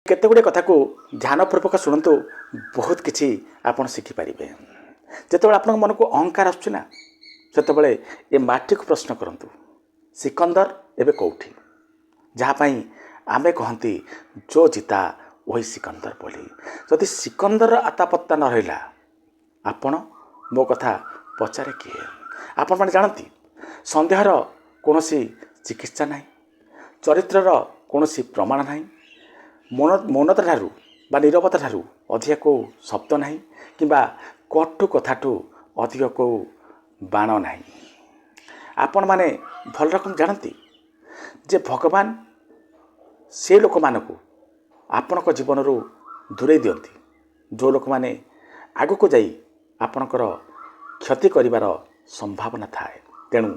କେତେଗୁଡ଼ିଏ କଥାକୁ ଧ୍ୟାନପୂର୍ବକ ଶୁଣନ୍ତୁ, ବହୁତ କିଛି ଆପଣ ଶିଖିପାରିବେ। ଯେତେବେଳେ ଆପଣଙ୍କ ମନକୁ ଅହଙ୍କାର ଆସୁଛି ନା, ସେତେବେଳେ ଏ ମାଟିକୁ ପ୍ରଶ୍ନ କରନ୍ତୁ, ସିକନ୍ଦର ଏବେ କେଉଁଠି? ଯାହା ପାଇଁ ଆମେ କହନ୍ତି ଜୋ ଜିତା ଓହି ସିକନ୍ଦର ବୋଲି। ଯଦି ସିକନ୍ଦରର ଆତାପତ୍ତା ନ ରହିଲା, ଆପଣ ମୋ କଥା ପଚାରେ କିଏ? ଆପଣମାନେ ଜାଣନ୍ତି, ସନ୍ଦେହର କୌଣସି ଚିକିତ୍ସା ନାହିଁ, ଚରିତ୍ରର କୌଣସି ପ୍ରମାଣ ନାହିଁ, ମୌନତା ଠାରୁ ବା ନୀରବତା ଠାରୁ ଅଧିକ କେଉଁ ଶବ୍ଦ ନାହିଁ, କିମ୍ବା କଟୁ କଥାଠୁ ଅଧିକ କେଉଁ ବାଣ ନାହିଁ। ଆପଣମାନେ ଭଲ ରକମ ଜାଣନ୍ତି ଯେ ଭଗବାନ ସେ ଲୋକମାନଙ୍କୁ ଆପଣଙ୍କ ଜୀବନରୁ ଦୂରେଇ ଦିଅନ୍ତି ଯେଉଁ ଲୋକମାନେ ଆଗକୁ ଯାଇ ଆପଣଙ୍କର କ୍ଷତି କରିବାର ସମ୍ଭାବନା ଥାଏ। ତେଣୁ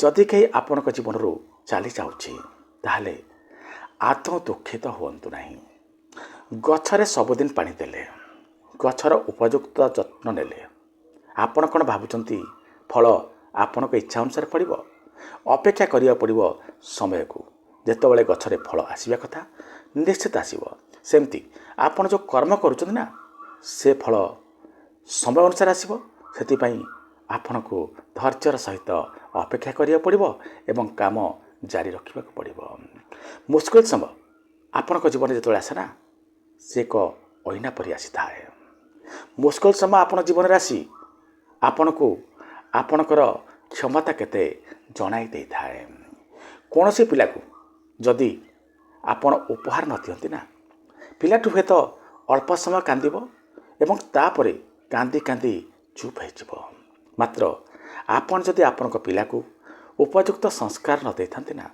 ଯଦି କେହି ଆପଣଙ୍କ ଜୀବନରୁ ଚାଲି ଯାଉଛି, ତାହେଲେ ଆଦୌ ଦୁଃଖିତ ହୁଅନ୍ତୁ ନାହିଁ। ଗଛରେ ସବୁଦିନ ପାଣି ଦେଲେ, ଗଛର ଉପଯୁକ୍ତ ଯତ୍ନ ନେଲେ, ଆପଣ କ'ଣ ଭାବୁଛନ୍ତି ଫଳ ଆପଣଙ୍କ ଇଚ୍ଛା ଅନୁସାରେ ପଡ଼ିବ? ଅପେକ୍ଷା କରିବାକୁ ପଡ଼ିବ ସମୟକୁ। ଯେତେବେଳେ ଗଛରେ ଫଳ ଆସିବା କଥା ନିଶ୍ଚିତ ଆସିବ। ସେମିତି ଆପଣ ଯେଉଁ କର୍ମ କରୁଛନ୍ତି ନା, ସେ ଫଳ ସମୟ ଅନୁସାରେ ଆସିବ। ସେଥିପାଇଁ ଆପଣଙ୍କୁ ଧୈର୍ଯ୍ୟର ସହିତ ଅପେକ୍ଷା କରିବାକୁ ପଡ଼ିବ ଏବଂ କାମ ଜାରି ରଖିବାକୁ ପଡ଼ିବ। ମୁସ୍କିଲ ସମୟ ଆପଣଙ୍କ ଜୀବନରେ ଯେତେବେଳେ ଆସେ ନା, ସେ ଏକ ଅଇନା ପରି ଆସିଥାଏ। ମୁସ୍କିଲ ସମୟ ଆପଣ ଜୀବନରେ ଆସି ଆପଣଙ୍କୁ ଆପଣଙ୍କର କ୍ଷମତା କେତେ ଜଣାଇ ଦେଇଥାଏ। କୌଣସି ପିଲାକୁ ଯଦି ଆପଣ ଉପହାର ନ ଦିଅନ୍ତି ନା, ପିଲାଟି ହୁଏତ ଅଳ୍ପ ସମୟ କାନ୍ଦିବ ଏବଂ ତାପରେ କାନ୍ଦି କାନ୍ଦି ଚୁପ୍ ହୋଇଯିବ। ମାତ୍ର ଆପଣ ଯଦି ଆପଣଙ୍କ ପିଲାକୁ ଉପଯୁକ୍ତ ସଂସ୍କାର ନ ଦେଇଥାନ୍ତି ନା,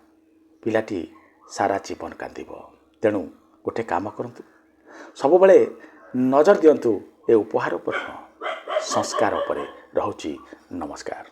ପିଲାଟି ସାରା ଜୀବନ କାନ୍ଦିବ। ତେଣୁ ଗୋଟେ କାମ କରନ୍ତୁ, ସବୁବେଳେ ନଜର ଦିଅନ୍ତୁ ଏ ଉପହାର ଉପରେ, ସଂସ୍କାର ଉପରେ। ରହୁଛି, ନମସ୍କାର।